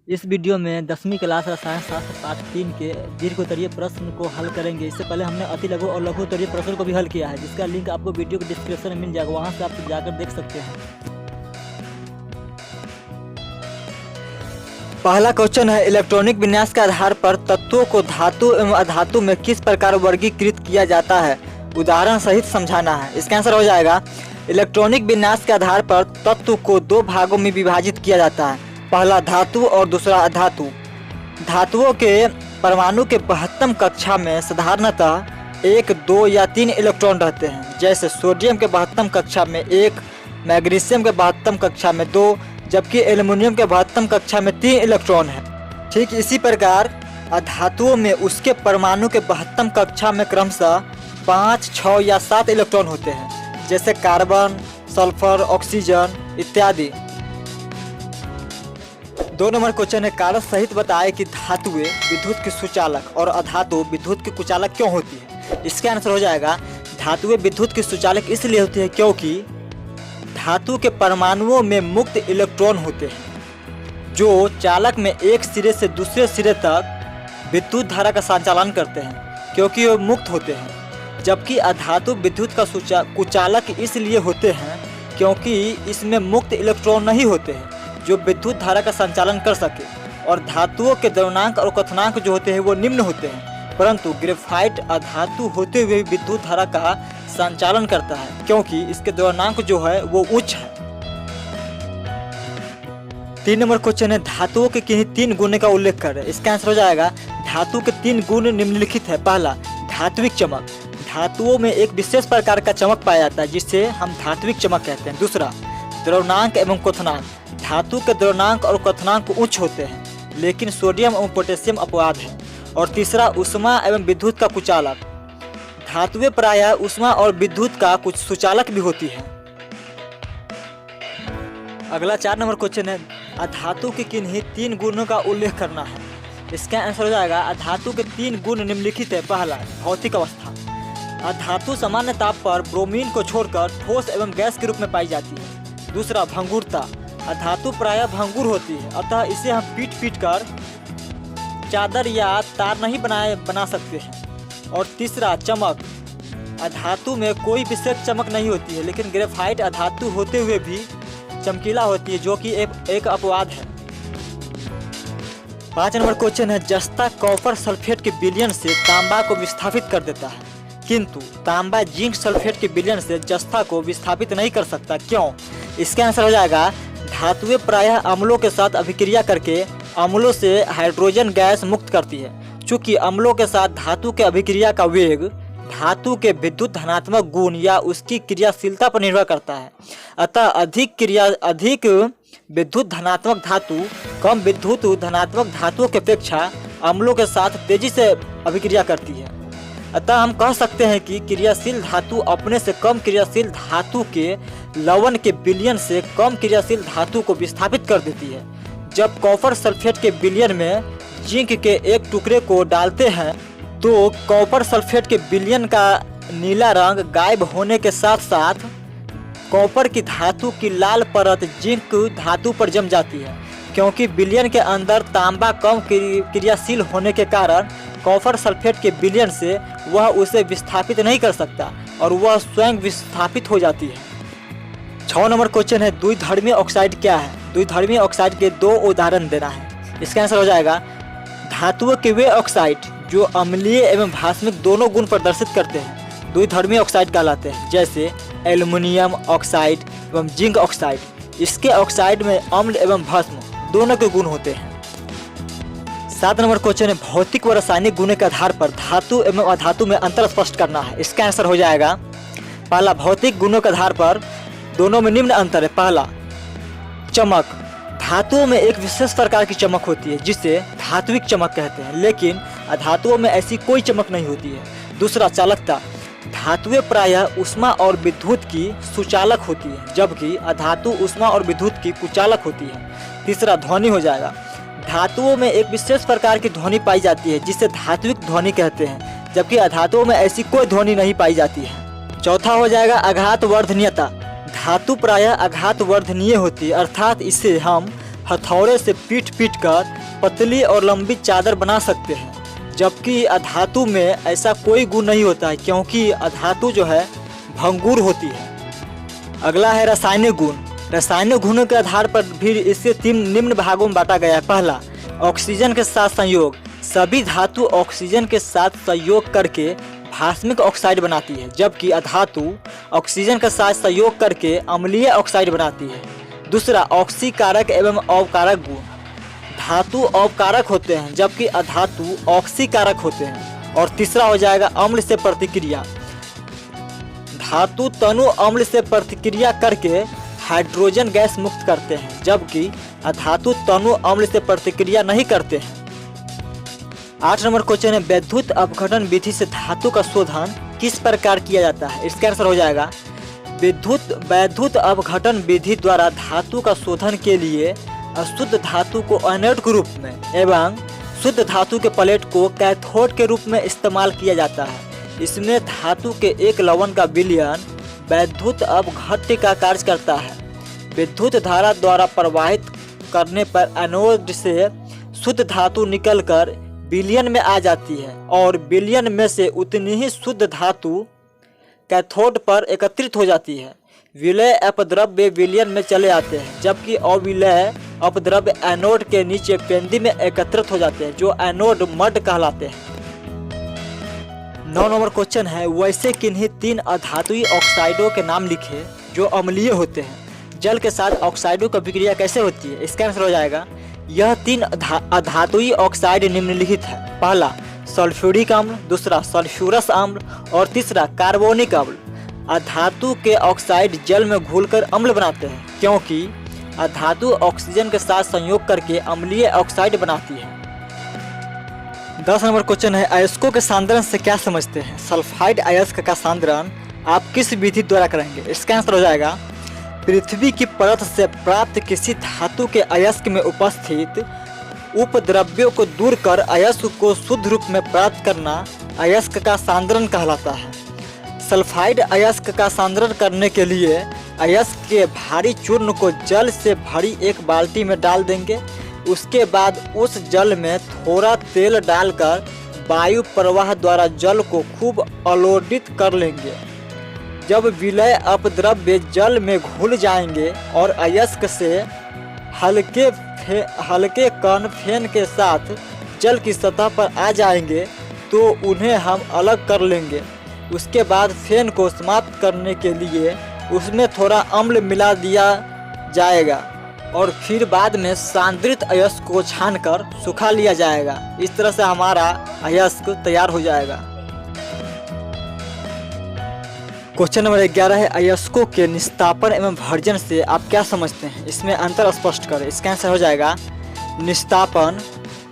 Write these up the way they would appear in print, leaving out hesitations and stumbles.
इस वीडियो में 10वीं क्लास रसायन शास्त्र पाठ 3 के दीर्घोत्तरीय प्रश्न को हल करेंगे। इससे पहले हमने अति लघु और लघुत्तरीय प्रश्न को भी हल किया है, जिसका लिंक आपको वीडियो के डिस्क्रिप्शन में मिल जाएगा, वहां से आप जाकर देख सकते हैं। पहला क्वेश्चन है, इलेक्ट्रॉनिक विन्यास के आधार पर तत्वों को धातु एवं अधातु में किस प्रकार वर्गीकृत किया जाता है, उदाहरण सहित समझाना है। इसका आंसर हो जाएगा, इलेक्ट्रॉनिक विन्यास के आधार पर तत्व को दो भागों में विभाजित किया जाता है, पहला धातु और दूसरा अधातु। धातुओं के परमाणु के 72 कक्षा में साधारणतः 1, 2 या 3 इलेक्ट्रॉन रहते हैं, जैसे सोडियम के 72 कक्षा में 1, मैग्नीशियम के 72 कक्षा में 2, जबकि एल्युमिनियम के 72 कक्षा में 3 इलेक्ट्रॉन है। ठीक इसी प्रकार अधातुओं में उसके परमाणु के 72 कक्षा में क्रमशः 5, 6 या 7 इलेक्ट्रॉन होते हैं, जैसे कार्बन, सल्फर, ऑक्सीजन इत्यादि। 2 नंबर क्वेश्चन है, कारण सहित बताए कि धातुएं विद्युत की सुचालक और अधातु विद्युत की कुचालक क्यों होती है। इसका आंसर हो जाएगा, धातुएं विद्युत की सुचालक इसलिए होती है क्योंकि धातु के परमाणुओं में मुक्त इलेक्ट्रॉन होते हैं, जो चालक में एक सिरे से दूसरे सिरे तक विद्युत धारा का संचालन करते हैं, क्योंकि वे मुक्त होते हैं। जबकि अधातु विद्युत का कुचालक इसलिए होते हैं क्योंकि इसमें मुक्त इलेक्ट्रॉन नहीं होते हैं जो विद्युत धारा का संचालन कर सके, और धातुओं के द्रव्यनांक और क्वथनांक जो होते हैं वो निम्न होते हैं, परंतु ग्रेफाइट अधातु होते हुए विद्युत धारा का संचालन करता है क्योंकि इसके द्रव्यनांक जो है वो उच्च है। 3 नंबर क्वेश्चन है, धातुओं के किन्हीं 3 गुणों का उल्लेख करें। इसका आंसर हो जाएगा, धातु के 3 गुण निम्नलिखित है। पहला, धात्विक चमक। धातुओं में एक विशेष प्रकार का चमक पाया जाता है जिसे हम धात्विक चमक कहते हैं। दूसरा, द्रव्यनांक एवं क्वथनांक। धातु के द्रव्यनांक और क्वथनांक उच्च होते हैं, लेकिन सोडियम एवं पोटेशियम अपवाद है। और तीसरा, ऊष्मा एवं विद्युत का कुचालक। धातुएं प्रायः ऊष्मा और विद्युत का कुछ सुचालक भी होती है। अगला 4 नंबर क्वेश्चन है, अधातु के किन्हीं 3 गुणों का उल्लेख करना है। इसका आंसर हो जाएगा, अधातु के 3 गुण निम्नलिखित है। पहला, भौतिक अवस्था। अधातु सामान्य ताप पर ब्रोमीन को छोड़कर ठोस एवं गैस के रूप में पाई जाती है। दूसरा, भंगुरता। अधातु प्रायः भंगुर होती है, अतः इसे हम पीट कर चादर या तार नहीं बना सकते हैं। और तीसरा, चमक। अधातु में कोई विशेष चमक नहीं होती है, लेकिन ग्रेफाइट अधातु होते हुए भी चमकीला होती है, जो कि एक अपवाद है। 5 नंबर क्वेश्चन है, जस्ता कॉपर सल्फेट के विलयन से तांबा को विस्थापित कर देता है, किंतु तांबा जिंक सल्फेट के विलयन से जस्ता को विस्थापित नहीं कर सकता, क्यों? इसका आंसर हो जाएगा, धातुएं प्रायः अम्लों के साथ अभिक्रिया करके अम्लों से हाइड्रोजन गैस मुक्त करती है। चूँकि अम्लों के साथ धातु के अभिक्रिया का वेग धातु के विद्युत धनात्मक गुण या उसकी क्रियाशीलता पर निर्भर करता है, अतः अधिक विद्युत धनात्मक धातु कम विद्युत धनात्मक धातुओं की अपेक्षा अम्लों के साथ तेजी से अभिक्रिया करती है। अतः हम कह सकते हैं कि क्रियाशील धातु अपने से कम क्रियाशील धातु के लवण के विलयन से कम क्रियाशील धातु को विस्थापित कर देती है। जब कॉपर सल्फेट के विलयन में जिंक के एक टुकड़े को डालते हैं तो कॉपर सल्फेट के विलयन का नीला रंग गायब होने के साथ साथ कॉपर की धातु की लाल परत जिंक धातु पर जम जाती है। क्योंकि विलयन के अंदर तांबा कम क्रियाशील होने के कारण कॉपर सल्फेट के विलयन से वह उसे विस्थापित नहीं कर सकता और वह स्वयं विस्थापित हो जाती है। 6 नंबर क्वेश्चन है, द्विधर्मी ऑक्साइड क्या है। द्विधर्मी ऑक्साइड के 2 उदाहरण देना है। इसका आंसर हो जाएगा, धातुओं के वे ऑक्साइड जो अम्लीय एवं भास्मिक दोनों गुण प्रदर्शित करते हैं द्विधर्मी ऑक्साइड कहलाते हैं, जैसे एल्युमिनियम ऑक्साइड एवं जिंक ऑक्साइड। इसके ऑक्साइड में अम्ल एवं भस्म दोनों के गुण होते हैं। 7 नंबर क्वेश्चन है, भौतिक व रासायनिक गुणों के आधार पर धातु एवं अधातु में अंतर स्पष्ट करना है। इसका आंसर हो जाएगा, पहला, भौतिक गुणों के आधार पर दोनों में निम्न अंतर है। पहला, चमक। धातुओं में एक विशेष प्रकार की चमक होती है जिसे धात्विक चमक कहते हैं, लेकिन अधातुओं में ऐसी कोई चमक नहीं होती है। दूसरा, चालकता। धातुएं प्रायः ऊष्मा और विद्युत की सुचालक होती है, जबकि अधातु ऊष्मा और विद्युत की कुचालक होती है। तीसरा, ध्वनि हो जाएगा। धातुओं में एक विशेष प्रकार की ध्वनि पाई जाती है जिसे धात्विक ध्वनि कहते हैं, जबकि अधातुओं में ऐसी कोई ध्वनि नहीं पाई जाती है। चौथा हो जाएगा, आघात वर्धनीयता। धातु प्रायः आघात वर्धनीय होती है, अर्थात इसे हम हथौड़े से पीट पीट कर पतली और लंबी चादर बना सकते हैं, जबकि अधातु में ऐसा कोई गुण नहीं होता है, क्योंकि अधातु जो है भंगुर होती है। अगला है रासायनिक गुण। रासायनिक गुणों के आधार पर भी इसे 3 निम्न भागों में बांटा गया है। पहला, ऑक्सीजन के साथ संयोग। सभी धातु ऑक्सीजन के साथ संयोग करके भास्मिक ऑक्साइड बनाती है, जबकि अधातु ऑक्सीजन के साथ संयोग करके अम्लीय ऑक्साइड बनाती है। दूसरा, ऑक्सीकारक एवं अवकारक गुण। धातु अवकारक होते हैं, जबकि अधातु ऑक्सीकारक होते हैं। और तीसरा हो जाएगा अम्ल से प्रतिक्रिया। धातु तनु अम्ल से प्रतिक्रिया करके हाइड्रोजन गैस मुक्त करते हैं, जबकि अधातु तनु अम्ल से प्रतिक्रिया नहीं करते हैं। 8 नंबर क्वेश्चन है, वैद्युत अपघटन विधि से धातु का शोधन किस प्रकार किया जाता है? इसका आंसर हो जाएगा वैद्युत अपघटन विधि द्वारा धातु का शोधन के लिए अशुद्ध धातु को एनोड के रूप में एवं शुद्ध धातु के प्लेट को कैथोड के रूप में इस्तेमाल किया जाता है। इसमें धातु के एक लवण का विलयन वैद्युत अपघट्य का कार्य करता है। विद्युत धारा द्वारा प्रवाहित करने पर एनोड से शुद्ध धातु निकलकर विलयन में आ जाती है और विलयन में से उतनी ही शुद्ध धातु कैथोड पर एकत्रित हो जाती है। विलय अपद्रव्य विलयन में चले आते हैं, जबकि अविलय अपद्रव्य एनोड के नीचे पेंदी में एकत्रित हो जाते हैं, जो एनोड मड कहलाते हैं। 9 नंबर क्वेश्चन है, वैसे किन्हीं 3 अधातुई ऑक्साइडों के नाम लिखे जो अम्लीय होते हैं। जल के साथ ऑक्साइडों की अभिक्रिया कैसे होती है? इसका आंसर हो जाएगा यह 3 अधातुई ऑक्साइड निम्नलिखित है। पहला, सल्फ्यूरिक अम्ल। दूसरा, सल्फ्यूरस अम्ल। और तीसरा, कार्बोनिक अम्ल। अधातु के ऑक्साइड जल में घुलकर अम्ल बनाते हैं, क्योंकि अधातु ऑक्सीजन के साथ संयोग करके अम्लीय ऑक्साइड बनाती है। 10 नंबर क्वेश्चन है, अयस्कों के सांद्रण से क्या समझते हैं? सल्फाइड अयस्क का सांद्रण आप किस विधि द्वारा करेंगे? इसका आंसर हो जाएगा पृथ्वी की परत से प्राप्त किसी धातु के अयस्क में उपस्थित उपद्रव्यों को दूर कर अयस्क को शुद्ध रूप में प्राप्त करना अयस्क का सांद्रण कहलाता है। सल्फाइड अयस्क का सांद्रण करने के लिए अयस्क के भारी चूर्ण को जल से भरी एक बाल्टी में डाल देंगे। उसके बाद उस जल में थोड़ा तेल डालकर वायु प्रवाह द्वारा जल को खूब अलोडित कर लेंगे। जब विलय अपद्रव्य जल में घुल जाएंगे और अयस्क से हल्के कण फेन के साथ जल की सतह पर आ जाएंगे, तो उन्हें हम अलग कर लेंगे। उसके बाद फेन को समाप्त करने के लिए उसमें थोड़ा अम्ल मिला दिया जाएगा और फिर बाद में सांद्रित अयस्क को छानकर सुखा लिया जाएगा। इस तरह से हमारा अयस्क तैयार हो जाएगा। क्वेश्चन नंबर 11 है, अयस्कों के निस्तापन एवं भर्जन से आप क्या समझते हैं? इसमें अंतर स्पष्ट करें। इसका आंसर हो जाएगा निस्तापन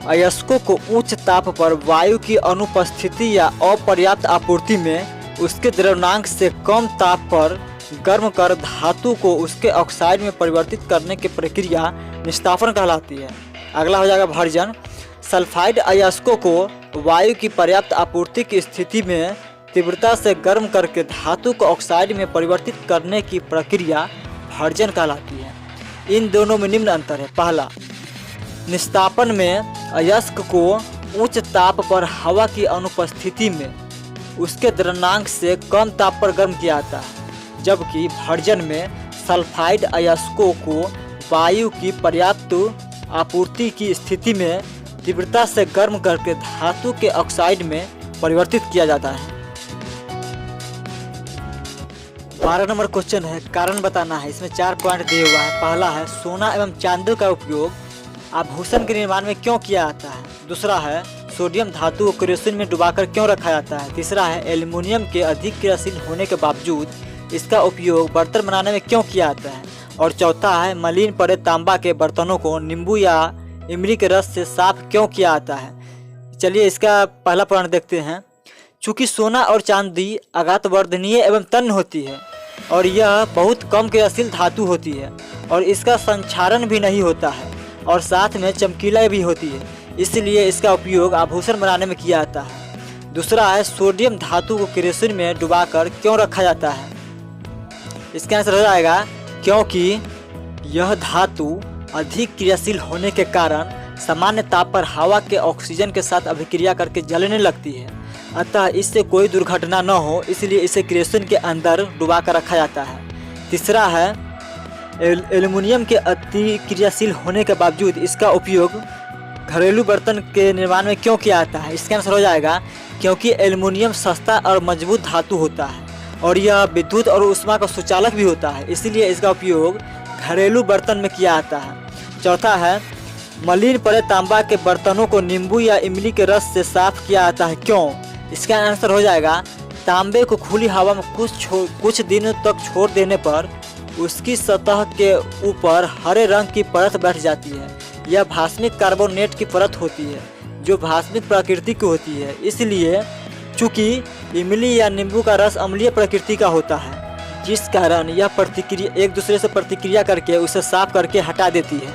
अयस्कों को उच्च ताप पर वायु की अनुपस्थिति या अपर्याप्त आपूर्ति में उसके द्रव्यनांक से कम ताप पर गर्म कर धातु को उसके ऑक्साइड में परिवर्तित करने की प्रक्रिया निस्तापन कहलाती है। अगला हो जाएगा भर्जन। सल्फाइड अयस्कों को वायु की पर्याप्त आपूर्ति की स्थिति में तीव्रता से गर्म करके धातु को ऑक्साइड में परिवर्तित करने की प्रक्रिया भर्जन कहलाती है। इन दोनों में निम्न अंतर है। पहला, निस्तापन में अयस्क को उच्च ताप पर हवा की अनुपस्थिति में उसके द्रव्यनांक से कम ताप पर गर्म किया जाता है, जबकि भर्जन में सल्फाइड अयस्कों को वायु की पर्याप्त आपूर्ति की स्थिति में तीव्रता से गर्म करके धातु के ऑक्साइड में परिवर्तित किया जाता है। 12 नंबर क्वेश्चन है, कारण बताना है। इसमें 4 पॉइंट दिए हुआ है। पहला है, सोना एवं चांदी का उपयोग आभूषण के निर्माण में क्यों किया जाता है? दूसरा है, सोडियम धातु को केरोसिन में डुबाकर क्यों रखा जाता है? तीसरा है, एल्युमिनियम के अधिक क्रियाशील होने के बावजूद इसका उपयोग बर्तन बनाने में क्यों किया जाता है? और चौथा है, मलिन पड़े तांबा के बर्तनों को नींबू या इमली के रस से साफ क्यों किया जाता है? चलिए इसका पहला पॉइंट देखते हैं। चूँकि सोना और चांदी आघातवर्धनीय एवं तन्य होती है और यह बहुत कम क्रियाशील धातु होती है और इसका संक्षारण भी नहीं होता है और साथ में चमकीला भी होती है, इसलिए इसका उपयोग आभूषण बनाने में किया जाता है। दूसरा है, सोडियम धातु को केरोसिन में डुबाकर क्यों रखा जाता है? इसका आंसर हो जाएगा क्योंकि यह धातु अधिक क्रियाशील होने के कारण सामान्य ताप पर हवा के ऑक्सीजन के साथ अभिक्रिया करके जलने लगती है। अतः इससे कोई दुर्घटना न हो इसलिए इसे क्रेशन के अंदर डुबा कर रखा जाता है। तीसरा है एल्युमिनियम के अति क्रियाशील होने के बावजूद इसका उपयोग घरेलू बर्तन के निर्माण में क्यों किया जाता है। इसका आंसर हो जाएगा क्योंकि एल्युमिनियम सस्ता और मजबूत धातु होता है और यह विद्युत और ऊष्मा का सुचालक भी होता है, इसलिए इसका उपयोग घरेलू बर्तन में किया जाता है। चौथा है मलिन पड़े तांबा के बर्तनों को नींबू या इमली के रस से साफ किया जाता है, क्यों। इसका आंसर हो जाएगा तांबे को खुली हवा में कुछ दिनों तक छोड़ देने पर उसकी सतह के ऊपर हरे रंग की परत बैठ जाती है। यह भास्मिक कार्बोनेट की परत होती है जो भास्मिक प्रकृति की होती है, इसलिए चूँकि इमली या नींबू का रस अम्लीय प्रकृति का होता है जिस कारण यह प्रतिक्रिया एक दूसरे से प्रतिक्रिया करके उसे साफ करके हटा देती है।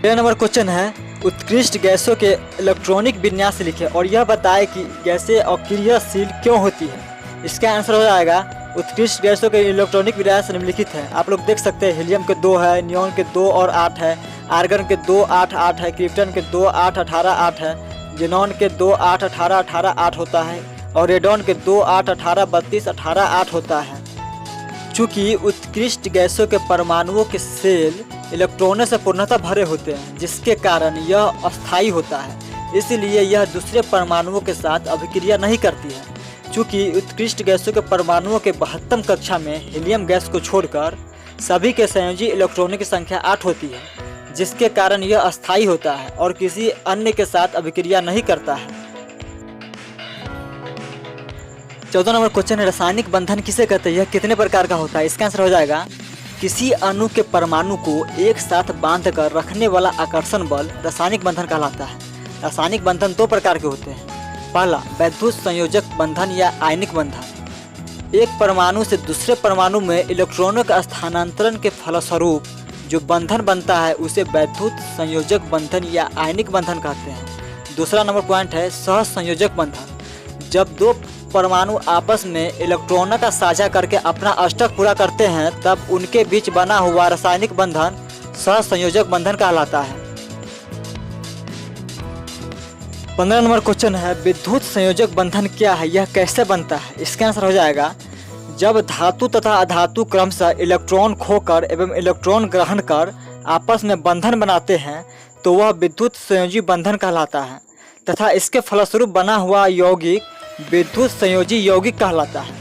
13 नंबर क्वेश्चन है उत्कृष्ट गैसों के इलेक्ट्रॉनिक विन्यास लिखे और यह बताए कि गैसें अक्रियाशील क्यों होती है। इसका आंसर हो जाएगा उत्कृष्ट गैसों के इलेक्ट्रॉनिक विन्यास निम्नलिखित है। आप लोग देख सकते हैं हीलियम के 2 है, नियॉन के 2 और 8 है, आर्गन के 2 8 8 है, क्रिप्टन के 2 8 18 8 है, जेनॉन के 2 8 18 18 8 होता है और रेडॉन के 2 8 18 32 18 8 होता है। चूँकि उत्कृष्ट गैसों के परमाणुओं के सेल इलेक्ट्रॉनों से पूर्णतः भरे होते हैं जिसके कारण यह अस्थायी होता है, इसलिए यह दूसरे परमाणुओं के साथ अभिक्रिया नहीं करती है। चूँकि उत्कृष्ट गैसों के परमाणुओं के 72 कक्षा में हीलियम गैस को छोड़कर सभी के संयोजी इलेक्ट्रॉनों की संख्या 8 होती है जिसके कारण यह अस्थायी होता है और किसी अन्य के साथ अभिक्रिया नहीं करता है। 14 नंबर क्वेश्चन है रासायनिक बंधन किसे कहते हैं, यह कितने प्रकार का होता है। इसका आंसर हो जाएगा किसी अणु के परमाणु को एक साथ बांधकर रखने वाला आकर्षण बल रासायनिक बंधन कहलाता है। रासायनिक बंधन 2 प्रकार के होते हैं। पहला वैद्युत संयोजक बंधन या आयनिक बंधन। एक परमाणु से दूसरे परमाणु में इलेक्ट्रॉनों का स्थानांतरण के फलस्वरूप जो बंधन बनता है उसे वैद्युत संयोजक बंधन या आयनिक बंधन कहते हैं। दूसरा नंबर पॉइंट है सहसंयोजक बंधन। जब 2 परमाणु आपस में इलेक्ट्रॉनों का साझा करके अपना अष्टक पूरा करते हैं तब उनके बीच बना हुआ रासायनिक बंधन सहसंयोजक बंधन कहलाता है। 15 नंबर क्वेश्चन है विद्युत संयोजक बंधन क्या है, यह कैसे बनता है। इसका आंसर हो जाएगा जब धातु तथा अधातु क्रमशः इलेक्ट्रॉन खोकर एवं इलेक्ट्रॉन ग्रहण कर आपस में बंधन बनाते हैं तो वह विद्युत संयोजी बंधन कहलाता है तथा इसके फलस्वरूप बना हुआ यौगिक विद्युत संयोजी यौगिक कहलाता है।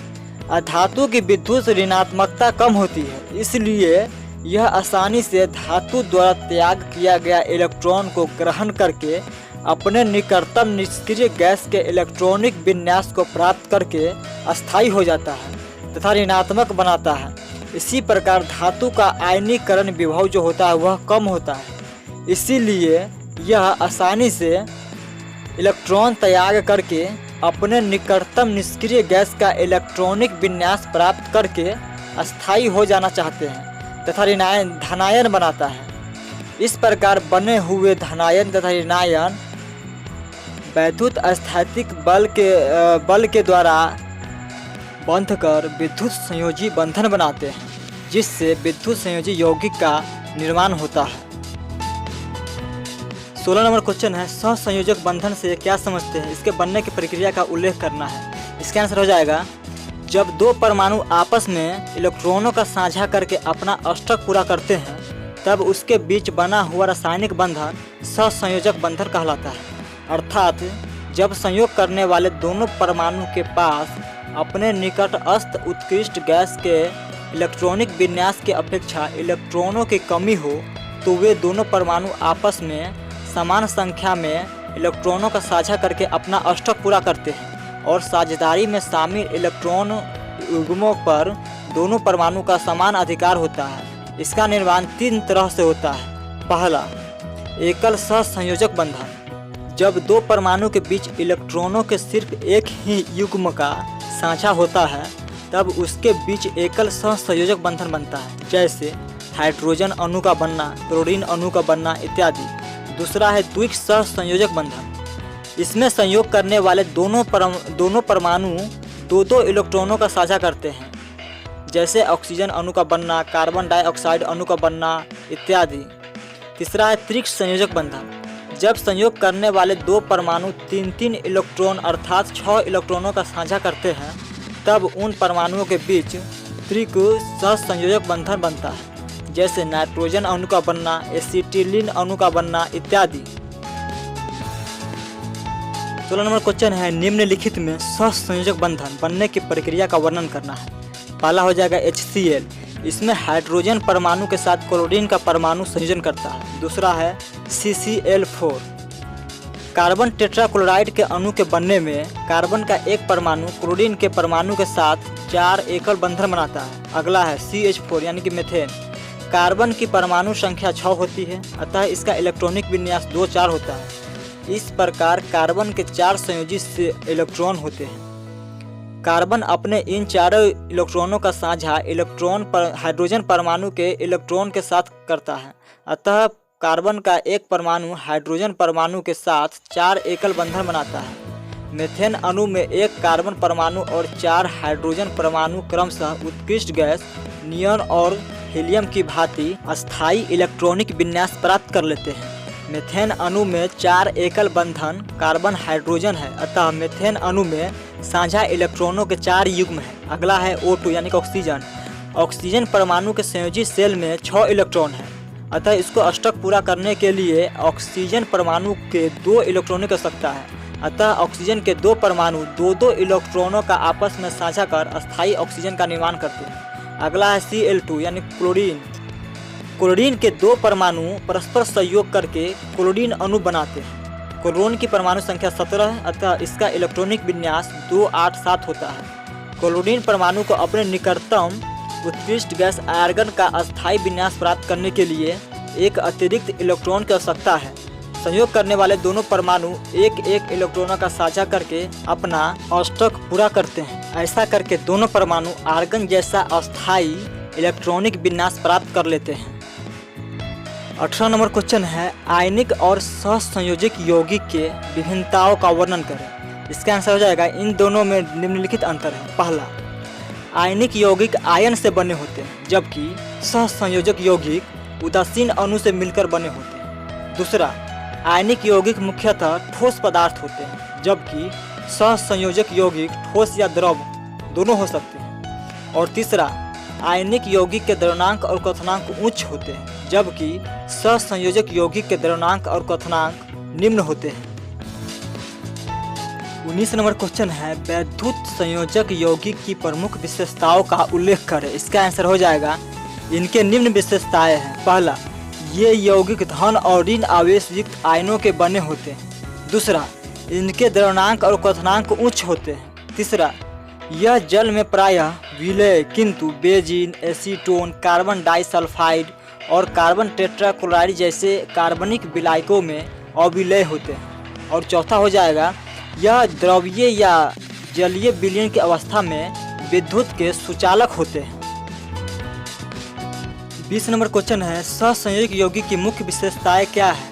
अधातु की विद्युत ऋणात्मकता कम होती है इसलिए यह आसानी से धातु द्वारा त्याग किया गया इलेक्ट्रॉन को ग्रहण करके अपने निकटतम निष्क्रिय गैस के इलेक्ट्रॉनिक विन्यास को प्राप्त करके अस्थायी हो जाता है तथा ऋणात्मक बनाता है। इसी प्रकार धातु का आयनीकरण विभव जो होता है वह कम होता है, इसीलिए यह आसानी से इलेक्ट्रॉन त्याग करके अपने निकटतम निष्क्रिय गैस का इलेक्ट्रॉनिक विन्यास प्राप्त करके अस्थायी हो जाना चाहते हैं तथा धनायन बनाता है। इस प्रकार बने हुए धनायन तथा ऋणायन वैद्युत स्थैतिक बल के द्वारा बंधकर विद्युत संयोजी बंधन बनाते हैं जिससे विद्युत संयोजी यौगिक का निर्माण होता है। 16 नंबर क्वेश्चन है सहसंयोजक बंधन से क्या समझते हैं, इसके बनने की प्रक्रिया का उल्लेख करना है। इसका आंसर हो जाएगा जब 2 परमाणु आपस में इलेक्ट्रॉनों का साझा करके अपना अष्टक पूरा करते हैं तब उसके बीच बना हुआ रासायनिक बंधन सहसंयोजक बंधन कहलाता है। अर्थात जब संयोग करने वाले दोनों परमाणु के पास अपने निकटस्थ उत्कृष्ट गैस के इलेक्ट्रॉनिक विन्यास की अपेक्षा इलेक्ट्रॉनों की कमी हो तो वे दोनों परमाणु आपस में समान संख्या में इलेक्ट्रॉनों का साझा करके अपना अष्टक पूरा करते हैं और साझेदारी में शामिल इलेक्ट्रॉन युग्मों पर दोनों परमाणु का समान अधिकार होता है। इसका निर्माण 3 तरह से होता है। पहला एकल सहसंयोजक बंधन। जब 2 परमाणु के बीच इलेक्ट्रॉनों के सिर्फ एक ही युग्म का साझा होता है तब उसके बीच एकल सहसंयोजक बंधन बनता है, जैसे हाइड्रोजन अणु का बनना, क्लोरीन अणु का बनना इत्यादि। दूसरा है द्विक सहसंयोजक बंधन। इसमें संयोग करने वाले दोनों परमाणु 2-2 इलेक्ट्रॉनों का साझा करते हैं, जैसे ऑक्सीजन अणु का बनना, कार्बन डाइऑक्साइड अणु का बनना, इत्यादि। तीसरा है त्रिक संयोजक बंधन। जब संयोग करने वाले दो परमाणु 3-3 इलेक्ट्रॉन अर्थात 6 इलेक्ट्रॉनों का साझा करते हैं तब उन परमाणुओं के बीच त्रिक सहसंयोजक बंधन बनता है, जैसे नाइट्रोजन अणु का बनना, एसिटिलीन अणु का बनना इत्यादि। 16 नंबर क्वेश्चन है निम्नलिखित में सहसंयोजक बंधन बनने की प्रक्रिया का वर्णन करना है। पहला हो जाएगा HCl, इसमें हाइड्रोजन परमाणु के साथ क्लोरीन का परमाणु संयोजन करता है। दूसरा है CCl4, कार्बन टेट्राक्लोराइड के अणु के बनने में कार्बन का एक परमाणु क्लोरीन के परमाणु के साथ 4 एकल बंधन बनाता है। अगला है CH4 यानी कि मीथेन, कार्बन की परमाणु संख्या 6 होती है, अतः इसका इलेक्ट्रॉनिक विन्यास 2-4 होता है। इस प्रकार कार्बन के 4 संयोजी से इलेक्ट्रॉन होते हैं। कार्बन अपने इन चारों इलेक्ट्रॉनों का साझा इलेक्ट्रॉन पर हाइड्रोजन परमाणु के इलेक्ट्रॉन के साथ करता है, अतः कार्बन का एक परमाणु हाइड्रोजन परमाणु के साथ 4 एकल बंधन बनाता है। मीथेन अणु में एक कार्बन परमाणु और 4 हाइड्रोजन परमाणु क्रमशः उत्कृष्ट गैस नियॉन और हीलियम की भांति अस्थायी इलेक्ट्रॉनिक विन्यास प्राप्त कर लेते हैं। मीथेन अणु में 4 एकल बंधन कार्बन हाइड्रोजन है, अतः मीथेन अणु में साझा इलेक्ट्रॉनों के 4 युग्म हैं। अगला है O2 यानी कि ऑक्सीजन। ऑक्सीजन परमाणु के संयोजी सेल में 6 इलेक्ट्रॉन है, अतः इसको अष्टक पूरा करने के लिए ऑक्सीजन परमाणु के 2 इलेक्ट्रॉनों की आवश्यकता है, अतः ऑक्सीजन के 2 परमाणु 2-2 इलेक्ट्रॉनों का आपस में साझा कर अस्थायी ऑक्सीजन का निर्माण करते हैं। अगला है Cl2 यानी क्लोरीन। क्लोरीन के 2 परमाणु परस्पर सहयोग करके क्लोरीन अणु बनाते हैं। क्लोरीन की परमाणु संख्या 17 है, अतः इसका इलेक्ट्रॉनिक विन्यास 2-8-7 होता है। क्लोरीन परमाणु को अपने निकटतम उत्कृष्ट गैस आर्गन का अस्थायी विन्यास प्राप्त करने के लिए एक अतिरिक्त इलेक्ट्रॉन की आवश्यकता है। संयोग करने वाले दोनों परमाणु 1-1 इलेक्ट्रॉनों का साझा करके अपना अष्टक पूरा करते हैं। ऐसा करके दोनों परमाणु आर्गन जैसा अस्थायी इलेक्ट्रॉनिक विन्यास प्राप्त कर लेते हैं। 18 नंबर क्वेश्चन है आयनिक और सहसंयोजक यौगिक के विभिन्नताओं का वर्णन करें। इसका आंसर हो जाएगा इन दोनों में निम्नलिखित अंतर है। पहला, आयनिक यौगिक आयन से बने होते हैं, जबकि सहसंयोजक यौगिक उदासीन अणु से मिलकर बने होते हैं। दूसरा, आयनिक यौगिक मुख्यतः ठोस पदार्थ होते हैं, जबकि सहसंयोजक यौगिक ठोस या द्रव दोनों हो सकते हैं। और तीसरा, आयनिक यौगिक के द्रव्यमान और क्वथनांक उच्च होते हैं, जबकि सहसंयोजक यौगिक के द्रव्यमान और क्वथनांक निम्न होते हैं। 19 नंबर क्वेश्चन है वैद्युत संयोजक यौगिक की प्रमुख विशेषताओं का उल्लेख करें। इसका आंसर हो जाएगा इनके निम्न विशेषताएं हैं। पहला, ये यौगिक धन और ऋण आवेश युक्त आयनों के बने होते हैं। दूसरा, इनके द्रव्यमान और क्वथनांक उच्च होते हैं। तीसरा, यह जल में प्रायः विलय किंतु बेंजीन, एसीटोन, कार्बन डाइसल्फाइड और कार्बन टेट्राक्लोराइड जैसे कार्बनिक विलायकों में अविलय होते हैं। और चौथा हो जाएगा यह द्रवीय या जलीय विलयन की अवस्था में विद्युत के सुचालक होते हैं। 20 नंबर क्वेश्चन है सहसंयोजक यौगिक की मुख्य विशेषताएं क्या है।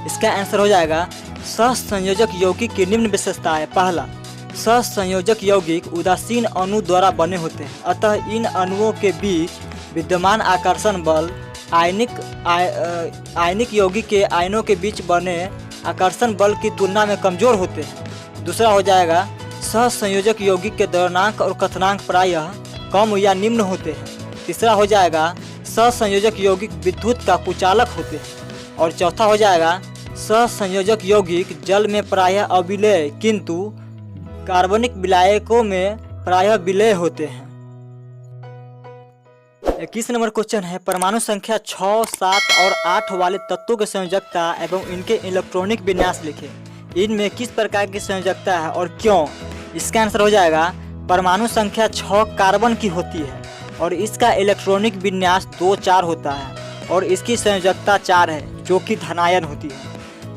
इसका आंसर हो जाएगा सहसंयोजक यौगिक की निम्न विशेषताएं। पहला, सहसंयोजक यौगिक उदासीन अणु द्वारा बने होते हैं, अतः इन अणुओं के बीच विद्यमान आकर्षण बल आयनिक यौगिक के आयनों के बीच बने आकर्षण बल की तुलना में कमजोर होते हैं। दूसरा हो जाएगा सहसंयोजक यौगिक के द्रव्यमान और क्वथनांक प्रायः कम या निम्न होते हैं। तीसरा हो जाएगा सहसंयोजक यौगिक विद्युत का कुचालक होते हैं। और चौथा हो जाएगा सहसंयोजक यौगिक जल में प्रायः अविलय किंतु कार्बनिक विलायकों में प्रायः विलय होते हैं। 21 नंबर क्वेश्चन है परमाणु संख्या 6, 7 और 8 वाले तत्वों की संयोजकता एवं इनके इलेक्ट्रॉनिक विन्यास लिखें। इनमें किस प्रकार की संयोजकता है और क्यों। इसका आंसर हो जाएगा परमाणु संख्या 6 कार्बन की होती है और इसका इलेक्ट्रॉनिक विन्यास 2-4 होता है और इसकी संयोजकता 4 है जो कि धनायन होती है।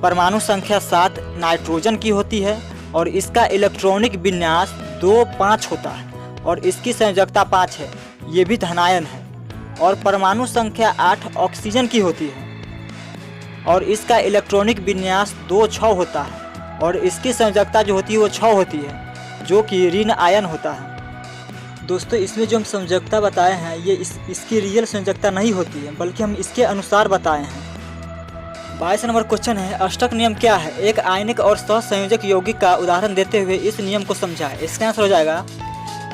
परमाणु संख्या 7 नाइट्रोजन की होती है और इसका इलेक्ट्रॉनिक विन्यास 2-5 होता है और इसकी संयोजकता 5 है, ये भी धनायन है। और परमाणु संख्या 8 ऑक्सीजन की होती है और इसका इलेक्ट्रॉनिक विन्यास 2-6 होता है और इसकी संयोजकता जो होती है वो 6 होती है जो कि ऋण आयन होता है। दोस्तों इसमें जो हम संयोजकता बताए हैं ये इसकी रियल संयोजकता नहीं होती है, बल्कि हम इसके अनुसार बताए हैं। 22 नंबर क्वेश्चन है, अष्टक नियम क्या है? एक आयनिक और सहसंयोजक यौगिक का उदाहरण देते हुए इस नियम को समझाएं। इसका आंसर हो जाएगा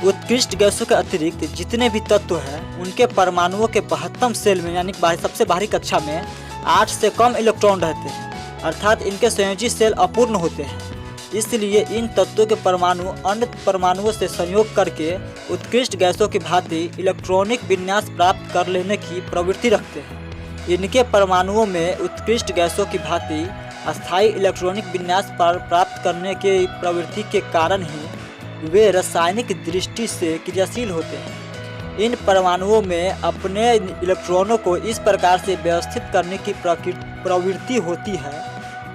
उत्कृष्ट गैसों के अतिरिक्त जितने भी तत्व हैं उनके परमाणुओं के 72 सेल में यानी सबसे बाहरी कक्षा में 8 से कम इलेक्ट्रॉन रहते हैं, अर्थात इनके संयोजी सेल अपूर्ण होते हैं। इसलिए इन तत्वों के परमाणु अन्य परमाणुओं से संयोग करके उत्कृष्ट गैसों की भांति इलेक्ट्रॉनिक विन्यास प्राप्त कर लेने की प्रवृत्ति रखते हैं। इनके परमाणुओं में उत्कृष्ट गैसों की भांति अस्थायी इलेक्ट्रॉनिक विन्यास प्राप्त करने के प्रवृत्ति के कारण ही वे रासायनिक दृष्टि से क्रियाशील होते हैं। इन परमाणुओं में अपने इलेक्ट्रॉनों को इस प्रकार से व्यवस्थित करने की प्रवृत्ति होती है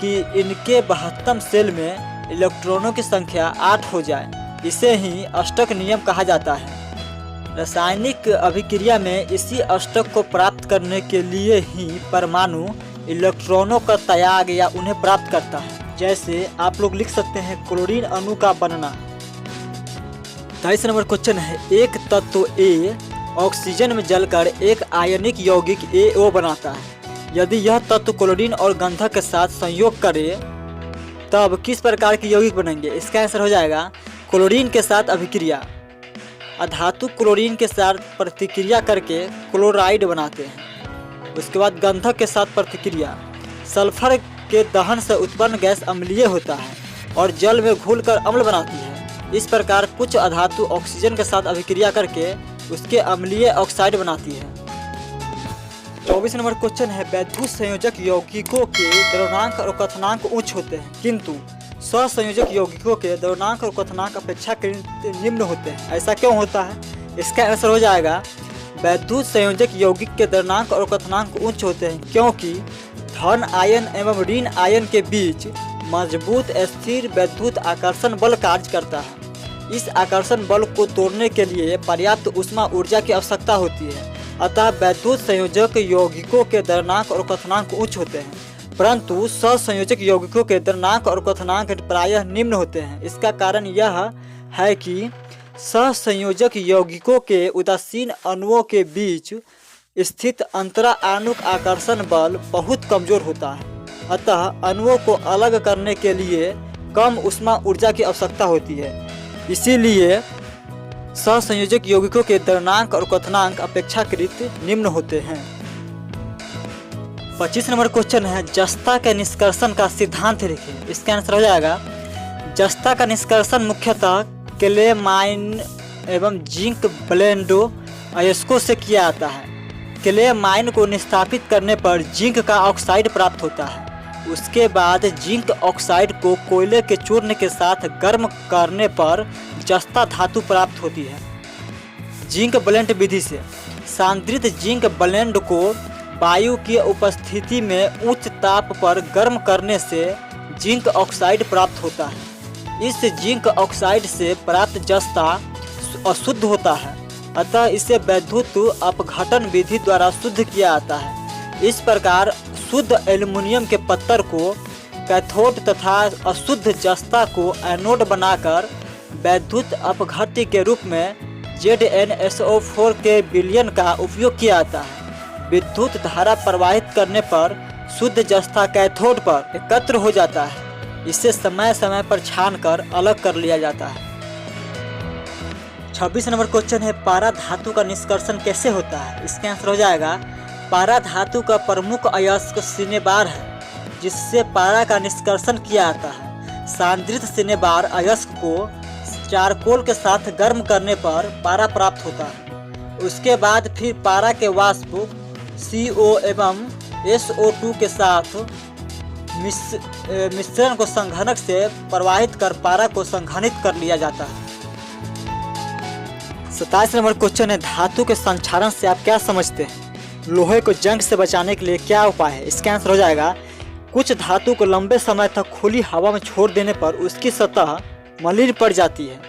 कि इनके 72 सेल में इलेक्ट्रॉनों की संख्या 8 हो जाए। इसे ही अष्टक नियम कहा जाता है। रासायनिक अभिक्रिया में इसी अष्टक को प्राप्त करने के लिए ही परमाणु इलेक्ट्रॉनों का त्याग या उन्हें प्राप्त करता है। जैसे आप लोग लिख सकते हैं क्लोरीन अणु का बनना। 23 नंबर क्वेश्चन है, एक तत्व ए ऑक्सीजन में जलकर एक आयनिक यौगिक AO बनाता है। यदि यह तत्व क्लोरीन और गंधक के साथ संयोग करे तब किस प्रकार के यौगिक बनेंगे? इसका आंसर हो जाएगा क्लोरीन के साथ अभिक्रिया। अधातु क्लोरीन के साथ प्रतिक्रिया करके क्लोराइड बनाते हैं। उसके बाद गंधक के साथ प्रतिक्रिया, सल्फर के दहन से उत्पन्न गैस अम्लीय होता है और जल में घुलकर अम्ल बनाती है। इस प्रकार कुछ अधातु ऑक्सीजन के साथ अभिक्रिया करके उसके अम्लीय ऑक्साइड बनाती है। 24 नंबर क्वेश्चन है, वैद्युत संयोजक यौगिकों के द्रव्यमात्रा और क्वथनांक उच्च होते हैं किंतु सहसंयोजक यौगिकों के द्रव्यमात्रा और क्वथनांक अपेक्षाकृत निम्न होते हैं। ऐसा क्यों होता है? इसका आंसर हो जाएगा वैद्युत संयोजक यौगिक के द्रव्यमात्रा और क्वथनांक उच्च होते हैं क्योंकि धन आयन एवं ऋण आयन के बीच मजबूत स्थिर वैद्युत आकर्षण बल कार्य करता है। इस आकर्षण बल को तोड़ने के लिए पर्याप्त ऊष्मा ऊर्जा की आवश्यकता होती है। अतः वैद्युत संयोजक यौगिकों के द्रव्यमात्रा और क्वथनांक उच्च होते हैं, परंतु सहसंयोजक यौगिकों के द्रव्यमात्रा और क्वथनांक प्रायः निम्न होते हैं। इसका कारण यह है कि सहसंयोजक यौगिकों के उदासीन अणुओं के बीच स्थित अंतरा आणविक आकर्षण बल बहुत कमजोर होता है। अतः अणुओं को अलग करने के लिए कम ऊष्मा ऊर्जा की आवश्यकता होती है। इसीलिए सहसंयोजक यौगिकों के द्रव्यमात्रा और क्वथनांक अपेक्षाकृत निम्न होते हैं। 25 नंबर क्वेश्चन है, जस्ता के निष्कर्षण का सिद्धांत लिखें। इसका आंसर हो जाएगा जस्ता का निष्कर्षण मुख्यतः क्लेमाइन एवं जिंक ब्लेंडो अयस्कों से किया जाता है। क्लेमाइन को निष्कासित करने पर जिंक का ऑक्साइड प्राप्त होता है। उसके बाद जिंक ऑक्साइड को कोयले के चूर्ण के साथ गर्म करने पर जस्ता धातु प्राप्त होती है। जिंक ब्लेंड विधि से सांद्रित जिंक ब्लेंड को वायु की उपस्थिति में उच्च ताप पर गर्म करने से जिंक ऑक्साइड प्राप्त होता है। इस जिंक ऑक्साइड से प्राप्त जस्ता अशुद्ध होता है, अतः इसे वैद्युत अपघटन विधि द्वारा शुद्ध किया जाता है। इस प्रकार शुद्ध एल्युमिनियम के पत्थर को कैथोड तथा अशुद्ध जस्ता को एनोड बनाकर वैद्युत अपघट्य के रूप में ZnSO4 के विलयन का उपयोग किया जाता है। विद्युत धारा प्रवाहित करने पर शुद्ध जस्ता कैथोड पर एकत्र हो जाता है। इसे समय समय पर छानकर अलग कर लिया जाता है। 26 नंबर क्वेश्चन है, पारा धातु का निष्कर्षण कैसे होता है? इसका आंसर हो जाएगा पारा धातु का प्रमुख अयस्क सिनेबार है जिससे पारा का निष्कर्षण किया जाता है। सांद्रित सिनेबार अयस्क को चारकोल के साथ गर्म करने पर पारा प्राप्त होता है। उसके बाद फिर पारा के वाष्प CO एवं SO2 के साथ मिश्रण को संघनक से प्रवाहित कर पारा को संघनित कर लिया जाता है। 27 नंबर क्वेश्चन है, धातु के संक्षारण से आप क्या समझते हैं? लोहे को जंग से बचाने के लिए क्या उपाय है? इसका आंसर हो जाएगा कुछ धातु को लंबे समय तक खुली हवा में छोड़ देने पर उसकी सतह मलिन पड़ जाती है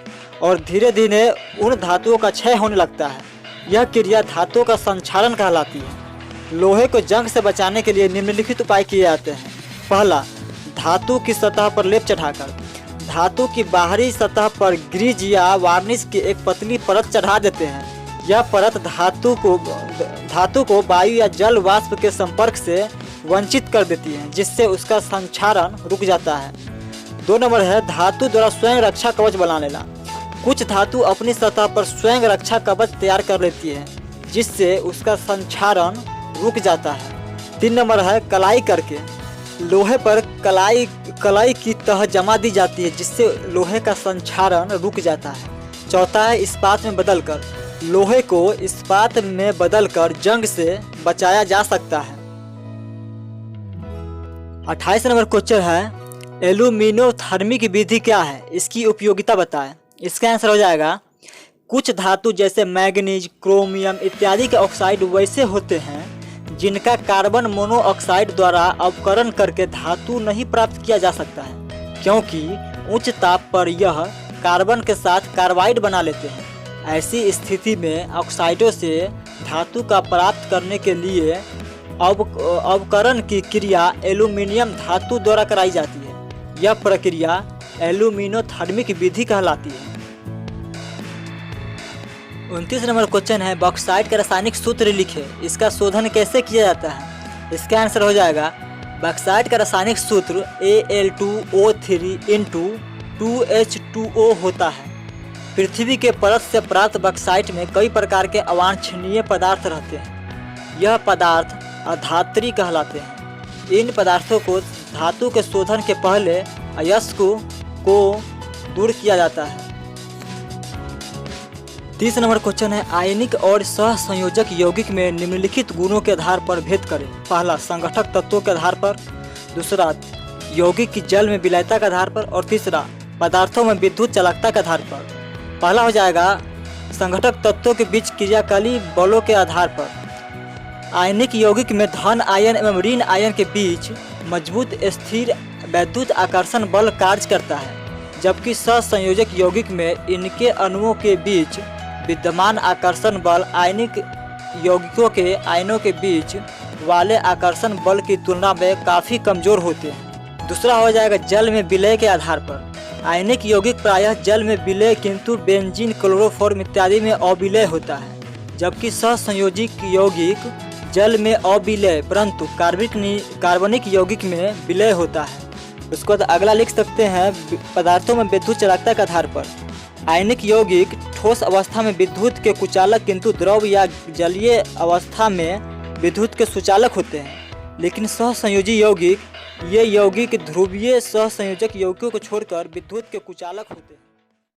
और धीरे धीरे उन धातुओं का क्षय होने लगता है। यह क्रिया धातुओं का संक्षारण कहलाती है। लोहे को जंग से बचाने के लिए निम्नलिखित उपाय किए जाते हैं। पहला, धातु की सतह पर लेप चढ़ाकर। धातु की बाहरी सतह पर ग्रीज या वार्निश की एक पतली परत चढ़ा देते हैं। यह परत धातु को वायु या जल वाष्प के संपर्क से वंचित कर देती है, जिससे उसका संक्षारण रुक जाता है। 2 नंबर है धातु द्वारा स्वयं रक्षा कवच बना लेना। कुछ धातु अपनी सतह पर स्वयं रक्षा कवच तैयार कर लेती है, जिससे उसका संक्षारण रुक जाता है। 3 नंबर है कलाई करके। लोहे पर कलाई की तह जमा दी जाती है, जिससे लोहे का संक्षारण रुक जाता है। 4था है इस्पात में बदलकर। लोहे को इस्पात में बदलकर जंग से बचाया जा सकता है। 28 नंबर क्वेश्चन है एल्यूमिनोथर्मिक विधि क्या है, इसकी उपयोगिता बताएं। इसका आंसर हो जाएगा कुछ धातु जैसे मैग्नीज, क्रोमियम इत्यादि के ऑक्साइड वैसे होते हैं जिनका कार्बन मोनोऑक्साइड द्वारा अवकरण करके धातु नहीं प्राप्त किया जा सकता है, क्योंकि उच्च ताप पर यह कार्बन के साथ कार्बाइड बना लेते हैं। ऐसी स्थिति में ऑक्साइडों से धातु का प्राप्त करने के लिए अवकरण की क्रिया एल्यूमिनियम धातु द्वारा कराई जाती है। यह प्रक्रिया एल्यूमिनोथर्मिक विधि कहलाती है। 29 नंबर क्वेश्चन है बॉक्साइट का रासायनिक सूत्र लिखे, इसका शोधन कैसे किया जाता है। इसका आंसर हो जाएगा बॉक्साइट का रासायनिक सूत्र Al2O3 × 2H2O होता है। पृथ्वी के परत से प्राप्त बॉक्साइट में कई प्रकार के अवांछनीय पदार्थ रहते हैं। यह पदार्थ अधात्री कहलाते हैं। इन पदार्थों को धातु के शोधन के पहले अयस्क को दूर किया जाता है। 30 नंबर क्वेश्चन है आयनिक और सहसंयोजक यौगिक में निम्नलिखित गुणों के आधार पर भेद करें। पहला संगठक तत्वों के आधार पर, दूसरा यौगिक की जल में विलयता के आधार पर, और तीसरा पदार्थों में विद्युत चालकता के आधार पर। पहला हो जाएगा संगठक तत्वों के बीच क्रियाकाली बलों के आधार पर। आयनिक यौगिक में धन आयन एवं ऋण आयन के बीच मजबूत स्थिर वैद्युत आकर्षण बल कार्य करता है, जबकि सहसंयोजक यौगिक में इनके अणुओं के बीच विद्यमान आकर्षण बल आयनिक यौगिकों के आयनों के बीच वाले आकर्षण बल की तुलना में काफ़ी कमजोर होते हैं। दूसरा हो जाएगा जल में विलय के आधार पर। आयनिक यौगिक प्रायः जल में विलय किंतु बेंजीन, क्लोरोफॉर्म इत्यादि में अविलय होता है, जबकि सहसंयोजक यौगिक जल में अविलय परंतु कार्बनिक यौगिक में विलय होता है। उसके बाद अगला लिख सकते हैं पदार्थों में विद्युत चालकता के आधार पर। आयनिक यौगिक ठोस अवस्था में विद्युत के कुचालक किंतु द्रव या जलीय अवस्था में विद्युत के सुचालक होते हैं। लेकिन सहसंयोजी यौगिक ये यौगिक ध्रुवीय सहसंयोजक यौगिकों को छोड़कर विद्युत के कुचालक होते हैं।